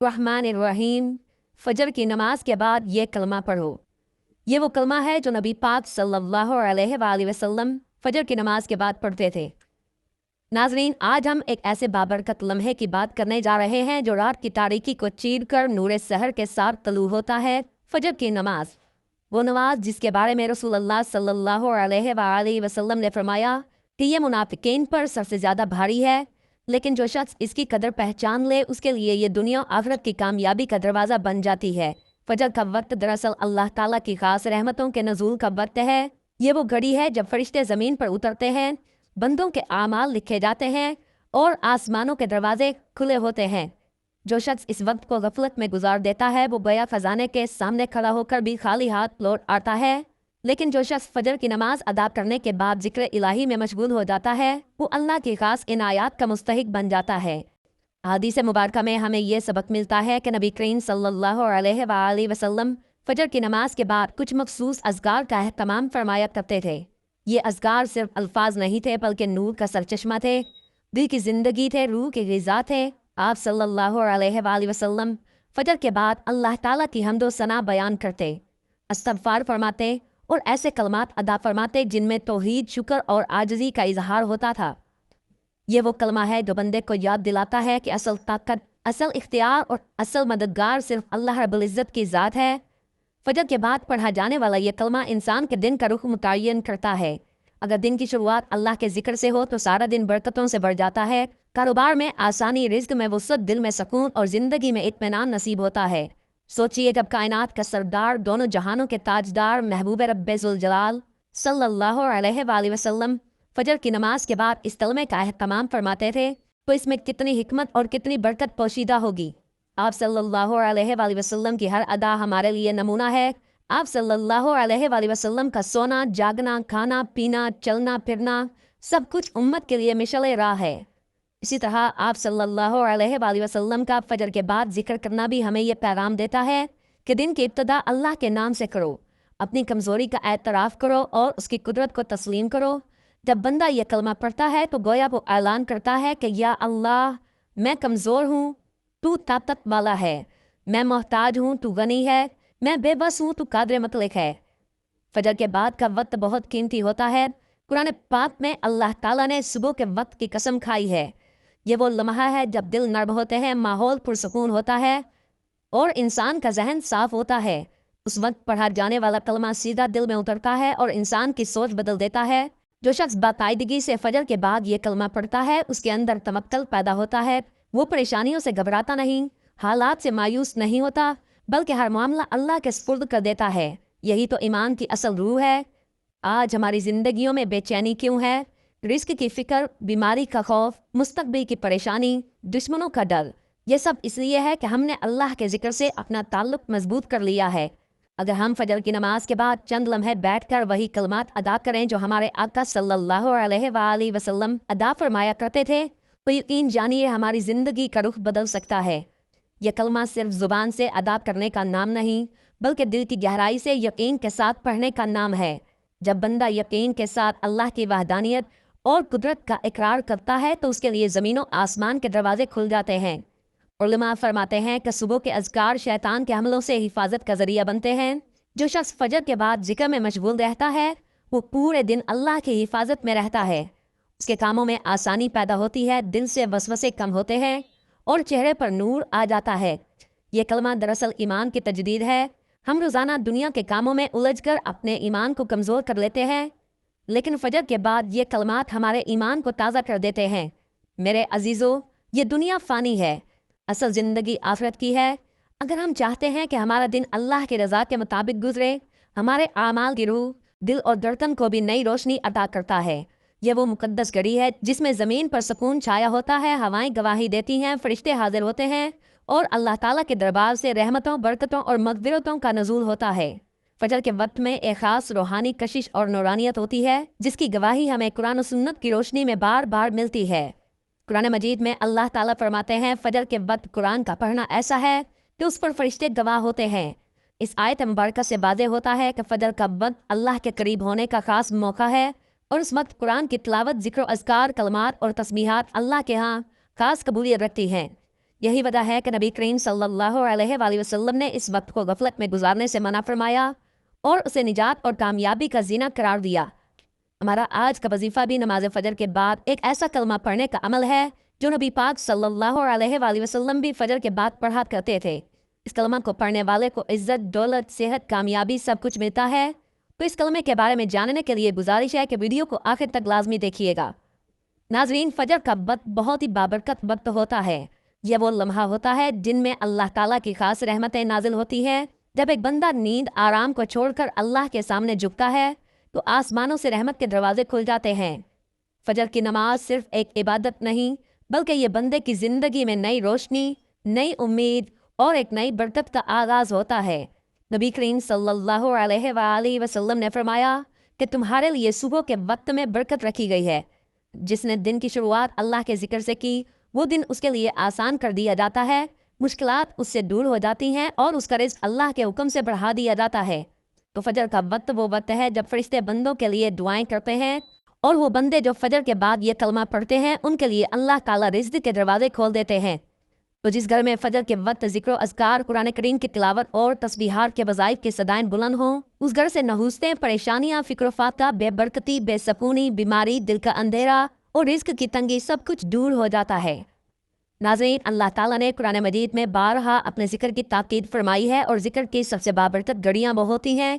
रहमान फजर की नमाज के बाद ये कलमा पढ़ो। ये वो कलमा है जो नबी पाक सल्लल्लाहु अलैहि वसल्लम फजर की नमाज के बाद पढ़ते थे। नाजरीन, आज हम एक ऐसे बाबरकत लम्हे की बात करने जा रहे हैं जो रात की तारीकी को चीर कर नूर सहर के साथ तलू होता है, फजर की नमाज। वो नमाज जिसके बारे में रसूलुल्लाह सल्लल्लाहु अलैहि वसल्लम ने फरमाया कि ये मुनाफिकीन पर सबसे ज़्यादा भारी है, लेकिन जो शख्स इसकी कदर पहचान ले उसके लिए ये दुनिया आखिरत की कामयाबी का दरवाज़ा बन जाती है। फजर का वक्त दरअसल अल्लाह ताला की खास रहमतों के नज़ूल का वक्त है। ये वो घड़ी है जब फरिश्ते ज़मीन पर उतरते हैं, बंदों के आमाल लिखे जाते हैं और आसमानों के दरवाजे खुले होते हैं। जो शख्स इस वक्त को गफलत में गुजार देता है वो गया खजाने के सामने खड़ा होकर भी खाली हाथ लौट आता है, लेकिन जो शख्स फजर की नमाज अदा करने के बाद जिक्र इलाही में मशगूल हो जाता है वो अल्लाह की खास इनायात का मुस्तहिक बन जाता है। हदीस मुबारक में हमें यह सबक मिलता है कि नबी करीम सल्लल्लाहु अलैहि वसल्लम फजर की नमाज के बाद कुछ मखसूस अज़कार का एहतमाम फरमाया करते थे। ये अज़कार सिर्फ अल्फाज नहीं थे बल्कि नूर का सरचश्मा थे, दिल की ज़िंदगी थे, रूह की ग़िज़ा थे। आप सल्लल्लाहु अलैहि वसल्लम फजर के बाद अल्लाह ताला की हम्दो सना बयान करते, इस्तग़फ़ार फरमाते और ऐसे कलमात अदा फरमाते जिनमें तौहीद, शुक्र और आजिज़ी का इजहार होता था। ये वो कलमा है जो बंदे को याद दिलाता है कि असल ताकत, असल इख्तियार और असल मददगार सिर्फ अल्लाह रब्बुल इज़्ज़त की ज़ात है। फजर के बाद पढ़ा जाने वाला ये कलमा इंसान के दिन का रुख मुतय्यन करता है। अगर दिन की शुरुआत अल्लाह के जिक्र से हो तो सारा दिन बरकतों से भर जाता है। कारोबार में आसानी, रिज़्क़ में वुसअत, दिल में सुकून और ज़िंदगी में इत्मीनान नसीब होता है। सोचिए जब कायनात का सरदार, दोनों जहानों के ताजदार, महबूब रब्बे ज़ुल जलाल सल्लल्लाहु अलैहि वसल्लम फजर की नमाज के बाद इस कलमे का एहतमाम फरमाते थे तो इसमें कितनी हिकमत और कितनी बरकत पोशीदा होगी। आप सल्लल्लाहु अलैहि वसल्लम की हर अदा हमारे लिए नमूना है। आप सल्लल्लाहु अलैहि वसल्लम का सोना, जागना, खाना, पीना, चलना फिरना सब कुछ उम्मत के लिए मिशल राह है। इसी तरह आप सल्लल्लाहु अलैहि वसल्लम का फजर के बाद जिक्र करना भी हमें यह पैगाम देता है कि दिन की इब्तदा अल्लाह के नाम से करो, अपनी कमज़ोरी का एतराफ़ करो और उसकी कुदरत को तस्लीम करो। जब बंदा यह कलमा पढ़ता है तो गोया वो ऐलान करता है कि या अल्लाह, मैं कमज़ोर हूँ, तू ताकत वाला है, मैं मोहताज हूँ, तू गनी है, मैं बेबस हूँ, तू कादिर मुतलक है। फजर के बाद का वक्त बहुत कीमती होता है। कुरान पाक में अल्लाह ताला ने सुबह के वक्त की कसम खाई है। ये वो लम्हा है जब दिल नर्म होते हैं, माहौल पुरसकून होता है और इंसान का जहन साफ होता है। उस वक्त पढ़ा जाने वाला कलमा सीधा दिल में उतरता है और इंसान की सोच बदल देता है। जो शख्स बाकायदगी से फजर के बाद ये कलमा पढ़ता है उसके अंदर तमक्कल पैदा होता है। वो परेशानियों से घबराता नहीं, हालात से मायूस नहीं होता, बल्कि हर मामला अल्लाह के सुपुर्द कर देता है। यही तो ईमान की असल रूह है। आज हमारी ज़िंदगियों में बेचैनी क्यों है? रिस्क की फ़िक्र, बीमारी का खौफ, मुस्तकबिल की परेशानी, दुश्मनों का डर, ये सब इसलिए है कि हमने अल्लाह के ज़िक्र से अपना ताल्लुक़ मजबूत कर लिया है। अगर हम फजर की नमाज के बाद चंद लम्हे बैठकर वही कलमात अदा करें जो हमारे आका सल्लल्लाहु अलैहि वसल्लम अदा फरमाया करते थे तो यकीन जानिए हमारी ज़िंदगी का रुख बदल सकता है। यह कलमा सिर्फ ज़ुबान से अदा करने का नाम नहीं बल्कि दिल की गहराई से यकीन के साथ पढ़ने का नाम है। जब बंदा यकीन के साथ अल्लाह की वहदानियत और कुदरत का इकरार करता है तो उसके लिए ज़मीनों आसमान के दरवाजे खुल जाते हैं। उलमा फरमाते हैं कि सुबह के अज़कार शैतान के हमलों से हिफाजत का ज़रिया बनते हैं। जो शख्स फजर के बाद जिक्र में मशगूल रहता है वो पूरे दिन अल्लाह की हिफाजत में रहता है। उसके कामों में आसानी पैदा होती है, दिल से वसवसे कम होते हैं और चेहरे पर नूर आ जाता है। ये कलमा दरअसल ईमान की तजदीद है। हम रोज़ाना दुनिया के कामों में उलझकर अपने ईमान को कमज़ोर कर लेते हैं, लेकिन फजर के बाद ये कलमात हमारे ईमान को ताज़ा कर देते हैं। मेरे अजीज़ों, ये दुनिया फ़ानी है, असल ज़िंदगी आखिरत की है। अगर हम चाहते हैं कि हमारा दिन अल्लाह की रज़ा के मुताबिक गुजरे, हमारे आमाल की रूह, दिल और धड़कन को भी नई रोशनी अता करता है। यह वो मुकद्दस घड़ी है जिसमें ज़मीन पर सुकून छाया होता है, हवाएं गवाही देती हैं, फरिश्ते हाजिर होते हैं और अल्लाह ताला के दरबार से रहमतों, बरकतों और मग़फ़िरतों का नज़ूल होता है। फजर के वक्त में एक ख़ास रूहानी कशिश और नूरानियत होती है जिसकी गवाही हमें कुरान और सुन्नत की रोशनी में बार बार मिलती है। कुरान मजीद में अल्लाह ताला फरमाते हैं, फजर के वक्त कुरान का पढ़ना ऐसा है कि उस पर फरिश्ते गवाह होते हैं। इस आयत मुबारक से वाज़ेह होता है कि फजर का वक्त अल्लाह के करीब होने का ख़ास मौका है और उस वक्त कुरान की तिलावत, ज़िक्र, अज़कार, कलमात और तस्बीहात अल्लाह के यहाँ ख़ास कबूलियत रखती हैं। यही वजह है कि नबी करीम सल्लल्लाहु अलैहि वसल्लम ने इस वक्त को गफलत में गुजारने से मना फरमाया और उसे निजात और कामयाबी का जीना करार दिया। हमारा आज का वजीफ़ा भी नमाज फ़जर के बाद एक ऐसा कलमा पढ़ने का अमल है जो नबी पाक सल्लल्लाहु अलैहि वसल्लम भी फ़जर के बाद पढ़ा करते थे। इस कलमा को पढ़ने वाले को इज्जत, दौलत, सेहत, कामयाबी सब कुछ मिलता है। तो इस कलमे के बारे में जानने के लिए गुजारिश है कि वीडियो को आखिर तक लाजमी देखिएगा। नाजरीन, फ़जर का वक्त बहुत ही बाबरकत वक्त होता है। यह वो लम्हा होता है जिनमें अल्लाह ताला की खास रहमतें नाजिल होती है। जब एक बंदा नींद आराम को छोड़कर अल्लाह के सामने झुकता है तो आसमानों से रहमत के दरवाजे खुल जाते हैं। फजर की नमाज सिर्फ एक इबादत नहीं, बल्कि ये बंदे की ज़िंदगी में नई रोशनी, नई उम्मीद और एक नई बरकत का आगाज़ होता है। नबी करीम सल्लल्लाहु अलैहि वसल्लम ने फरमाया कि तुम्हारे लिए सुबह के वक्त में बरकत रखी गई है। जिसने दिन की शुरुआत अल्लाह के जिक्र से की, वो दिन उसके लिए आसान कर दिया जाता है, मुश्किलात उससे दूर हो जाती हैं और उसका रिज़्क अल्लाह के हुक्म से बढ़ा दिया जाता है। तो फजर का वक्त वो वक्त है जब फरिश्ते बंदों के लिए दुआएं करते हैं और वो बंदे जो फजर के बाद ये कलमा पढ़ते हैं उनके लिए अल्लाह ताला रिज़्क के दरवाजे खोल देते हैं। तो जिस घर में फजर के वक्त ज़िक्र अज़कार, कुरान करीम की तिलावत और तस्बीहात के वज़ाइफ की सदाएं बुलंद हों, उस घर से नहुस्तें, परेशानियाँ, फ़िक्र फाका, बेबरकती, बेसकूनी, बीमारी, दिल का अंधेरा और रिज़्क की तंगी सब कुछ दूर हो जाता है। नाज़रीन, अल्लाह ताला ने कुरान मजीद में बारहा अपने ज़िक्र की ताकीद फरमाई है और ज़िक्र की सबसे बाबरकत घड़ियाँ वो होती हैं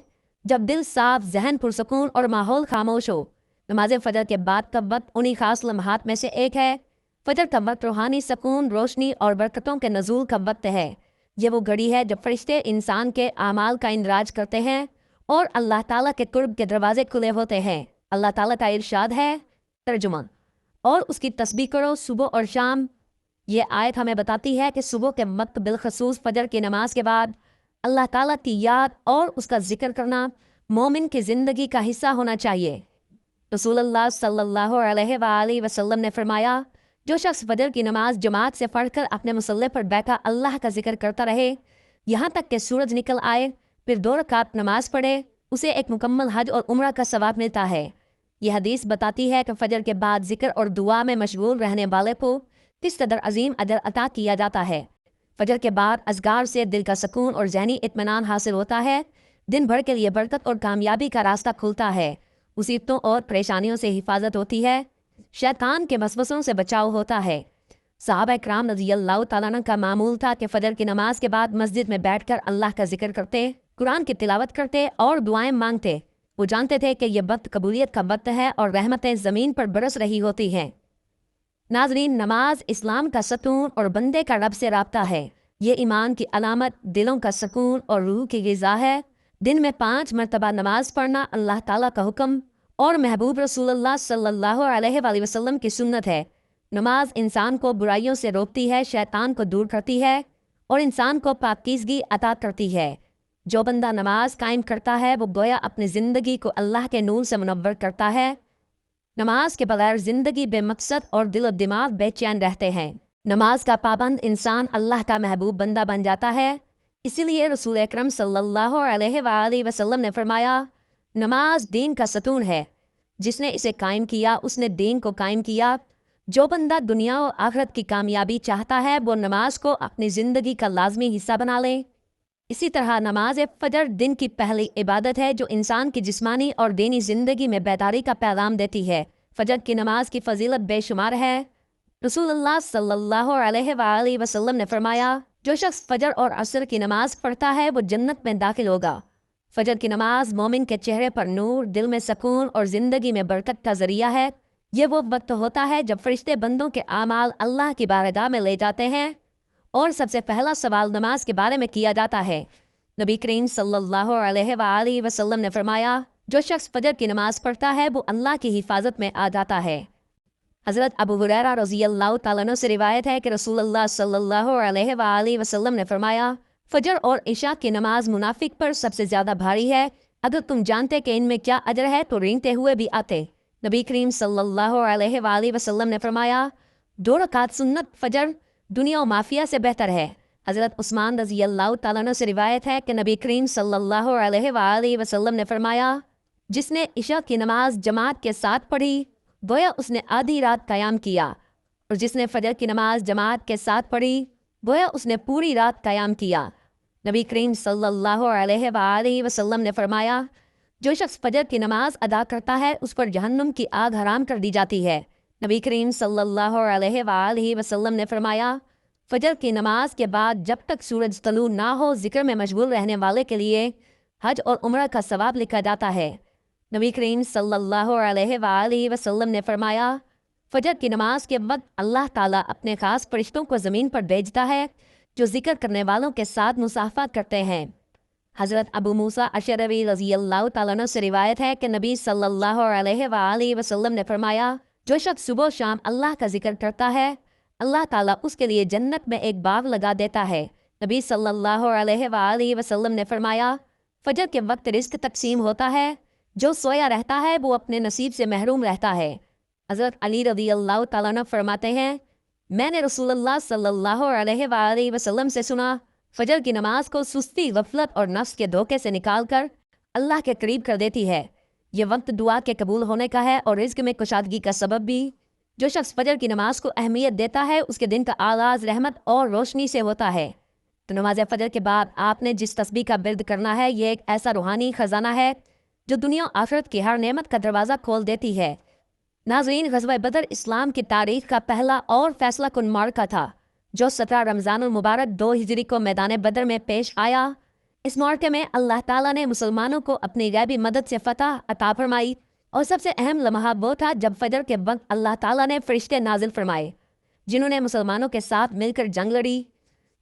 जब दिल साफ, जहन पुरसकून और माहौल खामोश हो। नमाज फ़जर के बाद का वक्त उन्हीं खास लम्हात में से एक है। फ़जर का वक्त रूहानी सकून, रोशनी और बरकतों के नज़ूल का वक्त है। ये वो घड़ी है जब फरिश्ते इंसान के आमाल का इंदराज करते हैं और अल्लाह ताला के कुर्ब के दरवाजे खुले होते हैं। अल्लाह ताला का इरशाद है, तर्जुमा, और उसकी तस्बीह करो सुबह और शाम। ये आयत हमें बताती है कि सुबह के वक्त बिलखसूस फजर की नमाज के बाद अल्लाह ताला की याद और उसका जिक्र करना मोमिन की ज़िंदगी का हिस्सा होना चाहिए। रसूलुल्लाह सल्लल्लाहु अलैहि वसल्लम ने फरमाया, जो शख्स फजर की नमाज जमात से पढ़कर अपने मुसल्ले पर बैठा अल्लाह का जिक्र करता रहे यहाँ तक कि सूरज निकल आए, फिर 2 रकात नमाज पढ़े, उसे एक मुकम्मल हज और उम्रा का सवाब मिलता है। यह हदीस बताती है कि फजर के बाद जिक्र और दुआ में मशगूल रहने वाले को किस कदर अजीम अजर अता किया जाता है। फजर के बाद अज़गार से दिल का सुकून और ज़हनी इत्मीनान हासिल होता है। दिन भर के लिए बरकत और कामयाबी का रास्ता खुलता है। मुसीबतों और परेशानियों से हिफाजत होती है। शैतान के वसवसों से बचाव होता है। सहाबा इकराम रज़ियल्लाहु तआला अन्हुम का मामूल था कि फजर की नमाज के बाद मस्जिद में बैठकर अल्लाह का जिक्र करते, कुरान की तिलावत करते और दुआएं मांगते। वो जानते थे कि यह वक्त कबूलियत का वक्त है और रहमतें ज़मीन पर बरस रही होती हैं। नाजरीन, नमाज इस्लाम का सतून और बंदे का रब से राब्ता है। ये ईमान की अलामत, दिलों का सुकून और रूह की ग़िज़ा है। दिन में 5 मरतबा नमाज पढ़ना अल्लाह ताला का हुक्म और महबूब रसूलुल्लाह सल्लल्लाहु अलैहि वसल्लम की सुन्नत है। नमाज इंसान को बुराइयों से रोकती है, शैतान को दूर करती है और इंसान को पाकीज़गी अता करती है। जो बंदा नमाज कायम करता है वो गोया अपनी ज़िंदगी को अल्लाह के नूर से मुनव्वर करता है। नमाज के बगैर ज़िंदगी बेमकसद और दिल और दिमाग बेचैन रहते हैं। नमाज का पाबंद इंसान अल्लाह का महबूब बंदा बन जाता है। इसीलिए रसूल अकरम सल्लल्लाहु अलैहि वसल्लम ने फरमाया, नमाज दीन का सतून है। जिसने इसे कायम किया उसने दीन को कायम किया। जो बंदा दुनिया और आखिरत की कामयाबी चाहता है वो नमाज को अपनी ज़िंदगी का लाजमी हिस्सा बना ले। इसी तरह नमाज फजर दिन की पहली इबादत है जो इंसान की जिस्मानी और दीनी ज़िंदगी में बेदारी का पैगाम देती है। फजर की नमाज की फजीलत बेशुमार है। रसूलुल्लाह सल्लल्लाहु अलैहि वसल्लम ने फरमाया, जो शख्स फजर और असर की नमाज पढ़ता है वो जन्नत में दाखिल होगा। फजर की नमाज मोमिन के चेहरे पर नूर, दिल में सुकून और ज़िंदगी में बरकत का ज़रिया है। ये वो वक्त होता है जब फरिश्ते बंदों के आमाल अल्लाह की बारगाह में ले जाते हैं और सबसे पहला सवाल नमाज के बारे में किया जाता है। नबी करीम सल्लल्लाहु अलैहि वसल्लम ने फरमाया, जो शख्स फजर की नमाज पढ़ता है वो अल्लाह की हिफाजत में आ जाता है। हज़रत अबू हुरैरा रज़ियल्लाहु तआला अन्हु से रिवायत है कि रसूलुल्लाह सल्लल्लाहु अलैहि वसल्लम ने फरमाया, फजर और इशा की नमाज मुनाफिक पर सबसे ज़्यादा भारी है। अगर तुम जानते कि इनमें क्या अजर है तो रेंगते हुए भी आते। नबी करीम सल्लल्लाहु अलैहि वसल्लम ने फरमाया, 2 रकात सुन्नत फजर दुनिया और माफिया से बेहतर है। हज़रत उस्मान रज़ियल्लाहु तआला अन्हु से रिवायत है कि नबी करीम सल्लल्लाहु अलैहि वसल्लम ने फरमाया, जिसने इशा की नमाज जमात के साथ पढ़ी गोया उसने आधी रात क़याम किया, और जिसने फजर की नमाज जमात के साथ पढ़ी गोया उसने पूरी रात क़याम किया। नबी करीम सल्लल्लाहु अलैहि वसल्लम ने फरमाया, जो शख्स फजर की नमाज अदा करता है उस पर जहन्नुम की आग हराम कर दी जाती है। नबी करीम सल्लल्लाहु अलैहि वसल्लम ने फरमाया, फजर की नमाज के बाद जब तक सूरज तलू ना हो जिक्र में मशगूल रहने वाले के लिए हज और उम्र का सवाब लिखा जाता है। नबी करीम सल्लल्लाहु अलैहि वसल्लम ने फरमाया, फजर की नमाज के वक्त अल्लाह ताला अपने खास फरिश्तों को ज़मीन पर भेजता है जो जिक्र करने वालों के साथ मुसाफा करते हैं। हज़रत अबू मूसा अशरवी रज़ी अल्लाह तआला अन्हु से रिवायत है कि नबी सल्लल्लाहु अलैहि वसल्लम ने फरमाया, जो शख्स सुबह शाम अल्लाह का जिक्र करता है अल्लाह ताला उसके लिए जन्नत में एक बाग लगा देता है। नबी सल्लल्लाहु अलैहि वसल्लम ने फरमाया, फजर के वक्त रिस्क तकसीम होता है, जो सोया रहता है वो अपने नसीब से महरूम रहता है। हज़रत अली रज़ी अल्लाह तआला अन्हु फरमाते हैं, मैंने रसूलुल्लाह सल्लल्लाहु अलैहि वसल्लम से सुना, फजर की नमाज को सुस्ती, गफलत और नफ्स के धोखे से निकालकर अल्लाह के करीब कर देती है। ये वक्त दुआ के कबूल होने का है और रिज़्क में कुशादगी का सबब भी। जो शख्स फजर की नमाज को अहमियत देता है उसके दिन का आगाज़ रहमत और रोशनी से होता है। तो नमाज फजर के बाद आपने जिस तस्बीह का बिर्द करना है ये एक ऐसा रूहानी ख़जाना है जो दुनिया आखिरत की हर नेमत का दरवाज़ा खोल देती है। नाज़रीन, ग़ज़वा बदर इस्लाम की तारीख़ का पहला और फैसला कुन मार्का था जो 17 रमज़ानुल मुबारक 2 हिजरी को मैदान बदर में पेश आया। इस मार्के में अल्लाह ताला ने मुसलमानों को अपनी गैबी मदद से फ़तह अता फरमाई और सबसे अहम लम्हा वो था जब फजर के वक्त अल्लाह ताला ने फरिश्ते नाजिल फरमाए जिन्होंने मुसलमानों के साथ मिलकर जंग लड़ी।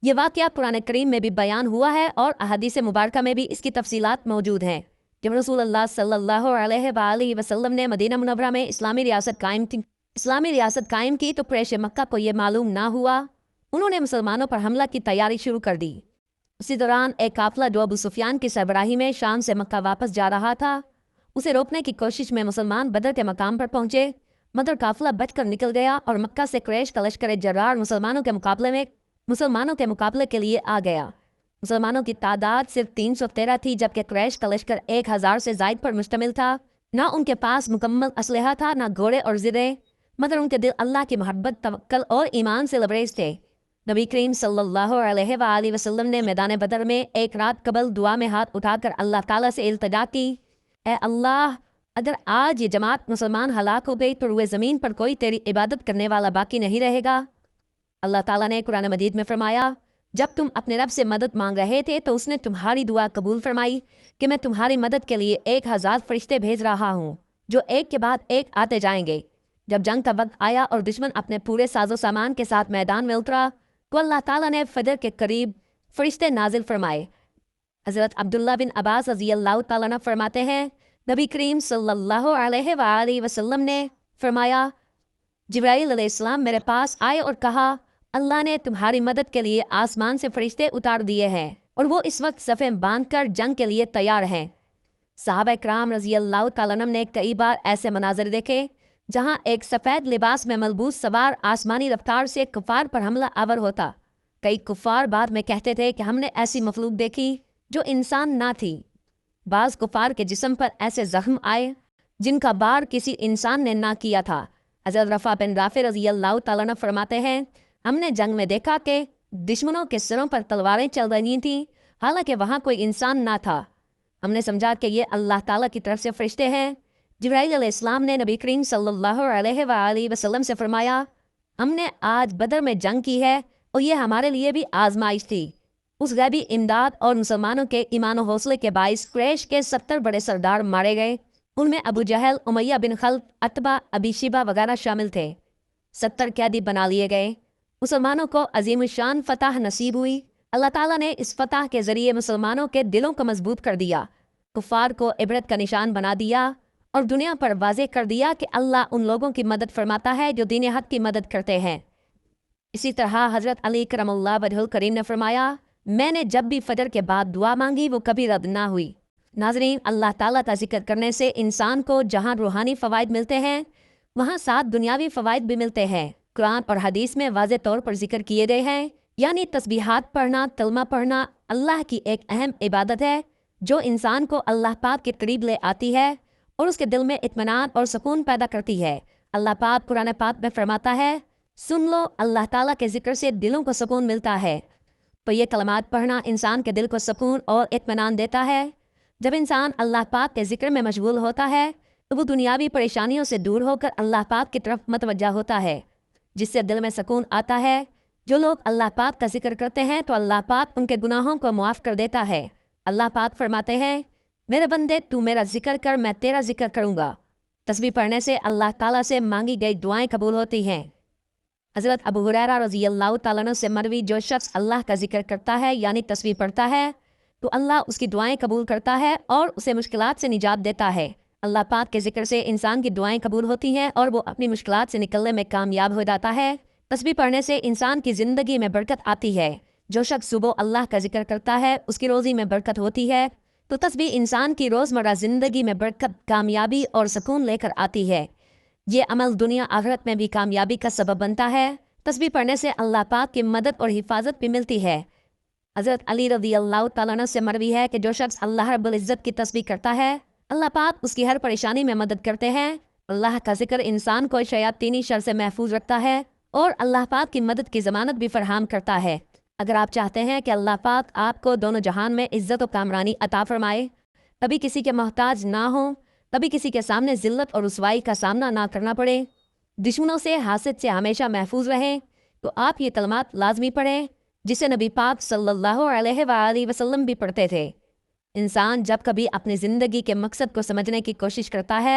ये वाक़या कुरान करीम में भी बयान हुआ है और अहादीस मुबारका में भी इसकी तफसीलात मौजूद हैं। जब रसूलुल्लाह सल्लल्लाहु अलैहि वसल्लम ने मदीना मुनव्वरा में इस्लामी रियासत कायम की तो कुरैश मक्का को ये मालूम ना हुआ। उन्होंने मुसलमानों पर हमला की तैयारी शुरू कर दी। उसी दौरान एक काफिला जो अबू सुफियान की सरबराही में शाम से मक्का वापस जा रहा था, उसे रोकने की कोशिश में मुसलमान बदर के मकाम पर पहुंचे, मगर काफिला बचकर निकल गया और मक्का से कुरैश का लश्कर जर्रार मुसलमानों के मुकाबले के लिए आ गया। मुसलमानों की तादाद सिर्फ 313 थी, जबकि कुरैश का लश्कर 1000 से ज़ायद पर मुश्तमिल था। ना उनके पास मुकम्मल असलहा था, ना घोड़े और ज़िरे, मगर उनके दिल अल्लाह की मोहब्बत, तवक्कल और ईमान से लबरेज थे। नबी करीम सल्लल्लाहु अलैहि वसल्लम ने मैदान बदर में एक रात कबल दुआ में हाथ उठाकर अल्लाह ताला से इल्तिजा की, ए अल्लाह, अगर आज ये जमात मुसलमान हलाक हो गई तो रुए ज़मीन पर कोई तेरी इबादत करने वाला बाकी नहीं रहेगा। अल्लाह ताला ने कुरान मजीद में फरमाया, जब तुम अपने रब से मदद मांग रहे थे तो उसने तुम्हारी दुआ कबूल फरमाई कि मैं तुम्हारी मदद के लिए 1000 फरिश्ते भेज रहा हूँ जो एक के बाद एक आते जाएंगे। जब जंग का वक्त आया और दुश्मन अपने पूरे साजो सामान के साथ मैदान में उतरा तो अल्लाह ताला ने फजर के करीब फरिश्ते नाजिल फरमाए। हज़रत अब्दुल्ला बिन अब्बास रज़ी अल्लाह तआला अन्हु फरमाते हैं, नबी करीम सल्लल्लाहु अलैहि वसल्लम ने फरमाया, जिब्राईल अलैहिस्सलाम मेरे पास आए और कहा, अल्लाह ने तुम्हारी मदद के लिए आसमान से फरिश्ते उतार दिए हैं और वो इस वक्त सफ़े बांधकर जंग के लिए तैयार हैं। सहाबा इकराम रज़ी अल्लाह तआला अन्हुम ने कई बार ऐसे मनाज़र देखे जहाँ एक सफ़ेद लिबास में मलबूस सवार आसमानी रफ्तार से कुफ़ार पर हमला आवर होता। कई कुफ़ार बाद में कहते थे कि हमने ऐसी मखलूक देखी जो इंसान ना थी। बाज़ कुफ़ार के जिस्म पर ऐसे ज़ख्म आए जिनका बार किसी इंसान ने ना किया था। हज़रत रफ़ा बिन राफ़े रज़ी अल्लाह तआला अन्हु फरमाते हैं, हमने जंग में देखा कि दुश्मनों के सिरों पर तलवारें चल रही थीं, हालांकि वहाँ कोई इंसान ना था। हमने समझा कि ये अल्लाह ताला की तरफ से फरिश्ते हैं। जिब्राईल अलैहिस्सलाम ने नबी करीम सल्लल्लाहु अलैहि वसल्लम से फरमाया, हमने आज बदर में जंग की है और ये हमारे लिए भी आजमाइश थी। उस गैबी इमदाद और मुसलमानों के ईमान हौसले के बाइस कुरैश के 70 बड़े सरदार मारे गए। उनमें अबू जहल, उमैया बिन खल्फ, अतबा, अबी शिबा वगैरह शामिल थे। 70 कैदी बना लिए गए। मुसलमानों को अजीम शान फतह नसीब हुई। अल्लाह ताला ने इस फतह के ज़रिए मुसलमानों के दिलों को मजबूत कर दिया, कुफ़ार को इबरत का निशान बना दिया और दुनिया पर वाज़े कर दिया कि अल्लाह उन लोगों की मदद फरमाता है जो दीन हक़ की मदद करते हैं। इसी तरह हज़रत अली करमुल्लाह वजहुल करीम ने फरमाया, मैंने जब भी फजर के बाद दुआ मांगी वो कभी रद्द ना हुई। नाज़रीन, अल्लाह ताला का जिक्र करने से इंसान को जहाँ रूहानी फ़वाइद मिलते हैं वहाँ 7 दुनियावी फ़वाइद भी मिलते हैं। कुरान और हदीस में वाज़े तौर पर जिक्र किए गए हैं, यानी तस्बीहात पढ़ना, तलमा पढ़ना अल्लाह की एक अहम इबादत है जो इंसान को अल्लाह पाक के करीब ले आती है और उसके दिल में इत्मीनान और सुकून पैदा करती है। अल्लाह पाक कुरान पाक में फरमाता है, सुन लो, अल्लाह ताला के जिक्र से दिलों को सुकून मिलता है। तो ये कलमात पढ़ना इंसान के दिल को सुकून और इत्मीनान देता है। जब इंसान अल्लाह पाक के जिक्र में मशगूल होता है तो वो दुनियावी परेशानियों से दूर होकर अल्लाह पाक की तरफ मतवज्जा होता है, जिससे दिल में सुकून आता है। जो लोग अल्लाह पाक का जिक्र करते हैं तो अल्लाह पाक उनके गुनाहों को मुआफ़ कर देता है। अल्लाह पाक फरमाते हैं, मेरे बंदे तू मेरा जिक्र कर, मैं तेरा जिक्र करूँगा। तस्बीह पढ़ने से अल्लाह ताला से मांगी गई दुआएं कबूल होती हैं। हज़रत अबू हुरैरा रज़ी अल्लाह तआला अन्हु से मरवी, जो शख्स अल्लाह का जिक्र करता है यानी तस्बीह पढ़ता है तो अल्लाह उसकी दुआएं कबूल करता है और उसे मुश्किलात से निजात देता है। अल्लाह पाक के जिक्र से इंसान की दुआएं कबूल होती हैं और वो अपनी मुश्किलात से निकलने में कामयाब हो जाता है। तस्बीह पढ़ने से इंसान की ज़िंदगी में बरकत आती है। जो शख्स सुबह अल्लाह का जिक्र करता है उसकी रोज़ी में बरकत होती है। तो तस्बीह इंसान की रोज़मर्रा ज़िंदगी में बरकत, कामयाबी और सुकून लेकर आती है। ये अमल दुनिया आखिरत में भी कामयाबी का सबब बनता है। तस्बीह पढ़ने से अल्लाह पाक की मदद और हिफाजत भी मिलती है। हज़रत अली रज़ी अल्लाह तआला अन्हु से मरवी है कि जो शख्स अल्लाह रब्बुल इज़्ज़त की तस्बीह करता है अल्लाह पाक उसकी हर परेशानी में मदद करते हैं। अल्लाह का जिक्र इंसान को शयातीनी शर से महफूज रखता है और अल्लाह पाक की मदद की ज़मानत भी फरहम करता है। अगर आप चाहते हैं कि अल्लाह पाक आपको दोनों जहान में इज़्ज़त और कामरानी अता फरमाए, कभी किसी के मोहताज ना हो, कभी किसी के सामने ज़िल्लत और रुसवाई का सामना ना करना पड़े, दुश्मनों से हासिद से हमेशा महफूज रहें, तो आप ये कलमात लाजमी पढ़ें जिसे नबी पाक सल्लल्लाहु अलैहि वसल्लम भी पढ़ते थे। इंसान जब कभी अपनी ज़िंदगी के मकसद को समझने की कोशिश करता है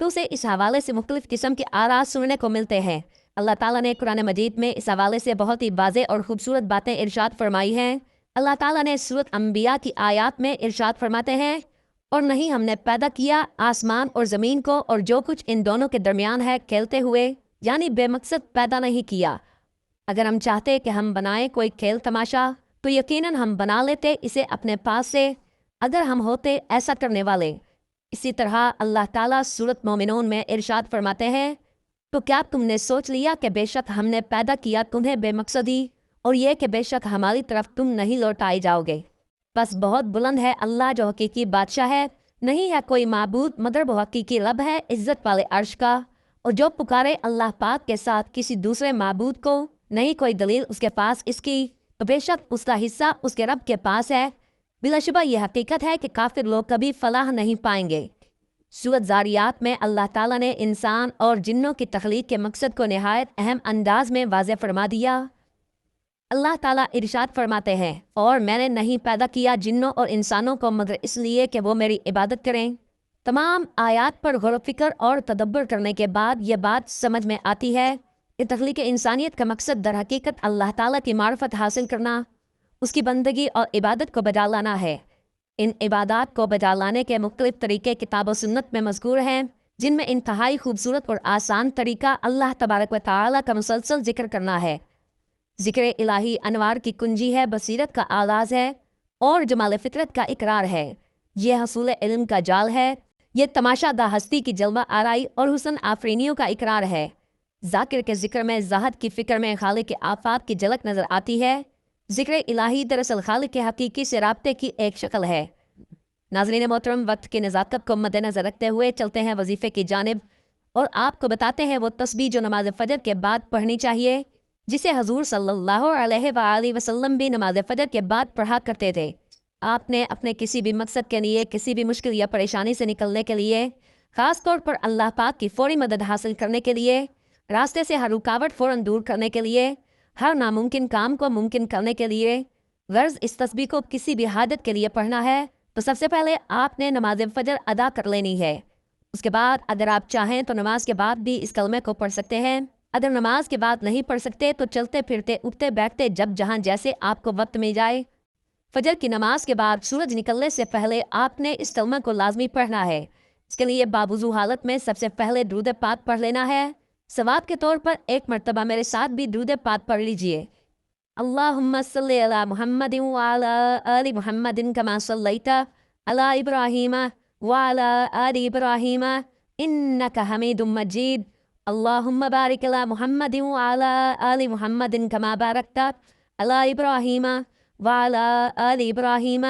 तो उसे इस हवाले से मुख्तलिफ़ किस्म के आराज़ सुनने को मिलते हैं। अल्लाह ताला ने कुरान मजीद में इस हवाले से बहुत ही वाज़े और ख़ूबसूरत बातें इरशाद फरमाई हैं। अल्लाह ताला ने सूरत अंबिया की आयात में इरशाद फरमाते हैं, और नहीं हमने पैदा किया आसमान और ज़मीन को और जो कुछ इन दोनों के दरमियान है खेलते हुए, यानी बेमकसद पैदा नहीं किया। अगर हम चाहते कि हम बनाएं कोई खेल तमाशा तो यकीनन हम बना लेते इसे अपने पास से, अगर हम होते ऐसा करने वाले। इसी तरह अल्लाह ताला सूरत मोमिनून में इरशाद फरमाते हैं, तो क्या तुमने सोच लिया कि बेशक हमने पैदा किया तुम्हें बेमकसदी, और ये कि बेशक हमारी तरफ तुम नहीं लौटाए जाओगे। बस बहुत बुलंद है अल्लाह जो हकीकी बादशाह है, नहीं है कोई माबूद मगर वो हकीकी रब है इज़्ज़त वाले अर्श का, और जो पुकारे अल्लाह पाक के साथ किसी दूसरे माबूद को, नहीं कोई दलील उसके पास इसकी, तो बेशक उसका हिस्सा उसके रब के पास है। बिलाशुबा ये हकीकत है कि काफिर लोग कभी फलाह नहीं पाएंगे। सूरत ज़ारियात में अल्लाह ताला ने इंसान और जिन्नों की तख्लीक के मकसद को नहायत अहम अंदाज में वाज़े फरमा दिया। अल्लाह ताला इरशाद फरमाते हैं, और मैंने नहीं पैदा किया जिन्नों और इंसानों को मगर इसलिए कि वो मेरी इबादत करें। तमाम आयात पर गौर फिक्र और तदब्बर करने के बाद ये बात समझ में आती है कि तख्लीक इंसानियत का मकसद दर हकीकत अल्लाह ताला की मार्फत हासिल करना, उसकी बंदगी और इबादत को बजा लाना है। इन इबादत को बजा लाने के मुख्तलिफ तरीके किताब व सुन्नत में मज़कूर हैं, जिनमें इंतहाई खूबसूरत और आसान तरीका अल्लाह तबारक व तआला का मुसलसल जिक्र करना है। जिक्र इलाही अनवार की कुंजी है, बसीरत का आगाज़ है और जमाल फितरत का इकरार है। यह हसूल इल्म का जाल है, ये तमाशादा हस्ती की जलवा आराई और हुसन आफरीनियों का इकरार है। जाकिर के जिक्र में ज़ाहद की फ़िक्र में खालिक के आफात की झलक नज़र आती है। जिक्र इलाही दरअसल खालिक के हकीकी से राब्ते की एक शक्ल है। नाज़रीन मोहतरम, वक्त की नज़ाकत को मद्देनज़र रखते हुए चलते हैं वजीफ़े की जानिब, और आपको बताते हैं वो तस्बीह जो नमाज फ़जर के बाद पढ़नी चाहिए, जिसे हजूर सल्लल्लाहु अलैहि वसल्लम भी नमाज फ़जर के बाद पढ़ा करते थे। आपने अपने किसी भी मकसद के लिए, किसी भी मुश्किल या परेशानी से निकलने के लिए, ख़ास तौर पर अल्लाह पाक की फ़ौरी मदद हासिल करने के लिए, रास्ते से हर रुकावट फ़ौरन दूर करने के लिए, हर नामुमकिन काम को मुमकिन करने के लिए, गर्ज इस तस्बीह को किसी भी हाजत के लिए पढ़ना है तो सबसे पहले आपने नमाज फ़जर अदा कर लेनी है। उसके बाद अगर आप चाहें तो नमाज के बाद भी इस कलमे को पढ़ सकते हैं। अगर नमाज के बाद नहीं पढ़ सकते तो चलते फिरते, उठते बैठते, जब जहाँ जैसे आपको वक्त मिल जाए। फजर की नमाज के बाद सूरज निकलने से पहले आपने इस कलमा को लाजमी पढ़ना है। इसके लिए बावुज़ू हालत में सबसे पहले दुरूद पाक पढ़ लेना है। सवाब के तौर पर एक मरतबा मेरे साथ भी दुरूद पाक पढ़ लीजिए। अल्लाहुम्मा सल्ली अला मुहम्मदिन व अला आलि मुहम्मदिन कमा सल्लैता अला इब्राहीम व अला आलि इब्राहीम इन्नका हमीदुम मजीद। अल्लाहुम्मा बारिक अला मुहम्मदिन व अला आलि मुहम्मदिन कमा बारकता अला इब्राहीम व अला आलि इब्राहीम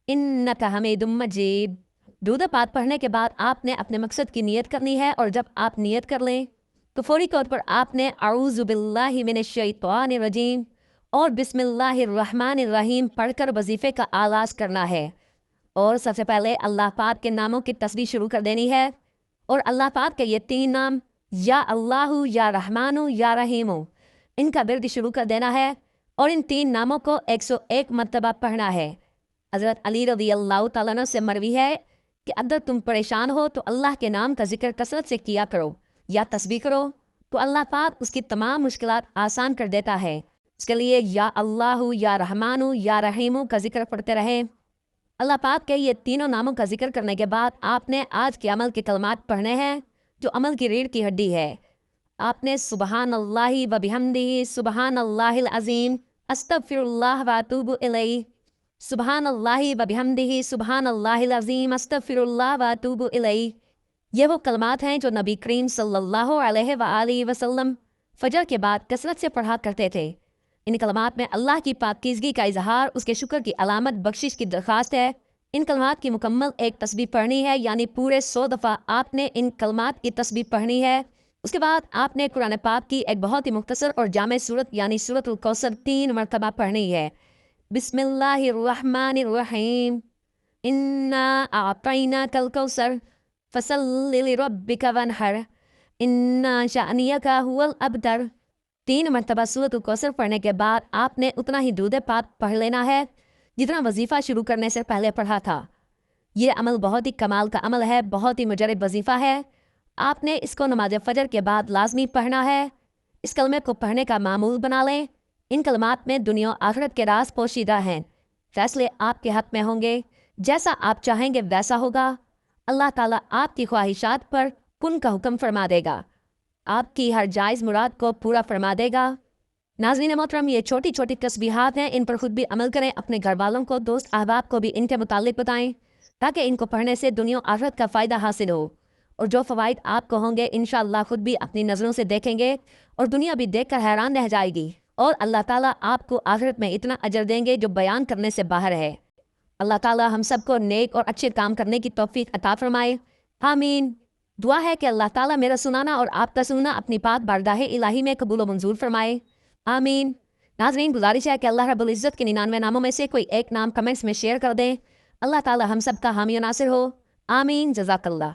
इन्नका हमीदुम मजीद। दुरूद पाक पढ़ने के बाद आपने अपने मकसद की नियत करनी है, और जब आप नियत कर लें तो फौरी तौर पर आपने अऊज़ु बिल्लाहि मिनश शैतानिर रजीम और बिस्मिल्लाहिर्रहमानिर्रहीम पढ़कर वजीफे का आगाज़ करना है। और सबसे पहले अल्लाह पाक के नामों की तस्बीह शुरू कर देनी है। और अल्लाह पाक के ये 3 नाम या अल्लाहु, या रहमानु, या रहीमु, इनका बिर्द शुरू कर देना है और इन 3 नामों को 101 मरतबा पढ़ना है। हज़रत अली रज़ी अल्लाह तआला अन्हु से मरवी है कि अगर तुम परेशान हो तो अल्लाह के नाम का जिक्र कसरत से किया करो या तस्बीह करो, तो अल्लाह पाक उसकी तमाम मुश्किलात आसान कर देता है। इसके लिए या अल्लाहु, या रहमानु, या रहीमु का जिक्र पढ़ते रहें। अल्लाह पाक के ये तीनों नामों का जिक्र करने के बाद आपने आज के अमल के कलमात पढ़ने हैं, जो अमल की रीढ़ की हड्डी है। आपने सुबहान अल्लाहि व बिहम्दिही, सुबहान अल्लाहिल अज़ीम, अस्तगफिरुल्लाह व अतूबु इलैह, सुबहान अल्लाहि व बिहम्दिही, सुबहान अल्लाहिल अज़ीम, अस्तगफिरुल्लाह व अतूबु इलैह। ये वो कलमात हैं जो नबी करीम सल्लल्लाहु अलैहि वसल्लम फजर के बाद कसरत से पढ़ा करते थे। इन कलमात में अल्लाह की पाकीज़गी का इजहार, उसके शुक्र की अलामत, बख्शिश की दरख्वास्त है। इन कलमात की मुकम्मल एक तस्बीह पढ़नी है, यानी पूरे 100 दफ़ा आपने इन कलमात की तस्बीह पढ़नी है। उसके बाद आपने कुरान पाक की एक बहुत ही मुख्तसर और जामे सूरत यानी सूरतुल कौसर 3 मरतबा पढ़नी है। बिस्मिल्लाहिर्रहमानिर्रहीम, इन्ना अअतैनाकल कौसर फसल्लि लिरब्बिका वन्हर, इन्ना शानियका हुवल अबतर। 3 मरतबा सूरतुल कौसर पढ़ने के बाद आपने उतना ही दूध पाक पढ़ लेना है जितना वजीफ़ा शुरू करने से पहले पढ़ा था। ये अमल बहुत ही कमाल का अमल है, बहुत ही मुजरब वजीफ़ा है। आपने इसको नमाज फ़जर के बाद लाजमी पढ़ना है। इस कलमे को पढ़ने का मामूल बना लें। इन कलमात में दुनिया आखिरत के राज पोशीदा हैं। फैसले आपके हक में होंगे, जैसा आप चाहेंगे वैसा होगा। अल्लाह ताला आपकी ख्वाहिशात पर कुन का हुक्म फरमा देगा, आपकी हर जायज़ मुराद को पूरा फरमा देगा। नाज़रीन मोहतरम, ये छोटी छोटी तस्बीहात हैं, इन पर खुद भी अमल करें, अपने घर वालों को, दोस्त अहबाब को भी इनके मुतालिक बताएं, ताकि इनको पढ़ने से दुनिया आखिरत का फ़ायदा हासिल हो। और जो फ़वाइद आपको होंगे इंशाअल्लाह खुद भी अपनी नज़रों से देखेंगे और दुनिया भी देख कर हैरान रह जाएगी। और अल्लाह ताला आपको आखिरत में इतना अजर देंगे जो बयान करने से बाहर है। अल्लाह ताला हम सबको नेक और अच्छे काम करने की तौफीक अता फरमाए, आमीन। दुआ है कि अल्लाह ताला मेरा सुनाना और आपका सुनना अपनी पाक बारगाह इलाही में कबूल व मंजूर फरमाए, आमीन। नाज़रीन, गुजारिश है कि अल्लाह रब्बुल इज़्ज़त के 99 नामों में से कोई एक नाम कमेंट्स में शेयर कर दें। अल्लाह ताला हम सब का हामी नासिर हो, आमीन। जज़ाकल्लाह।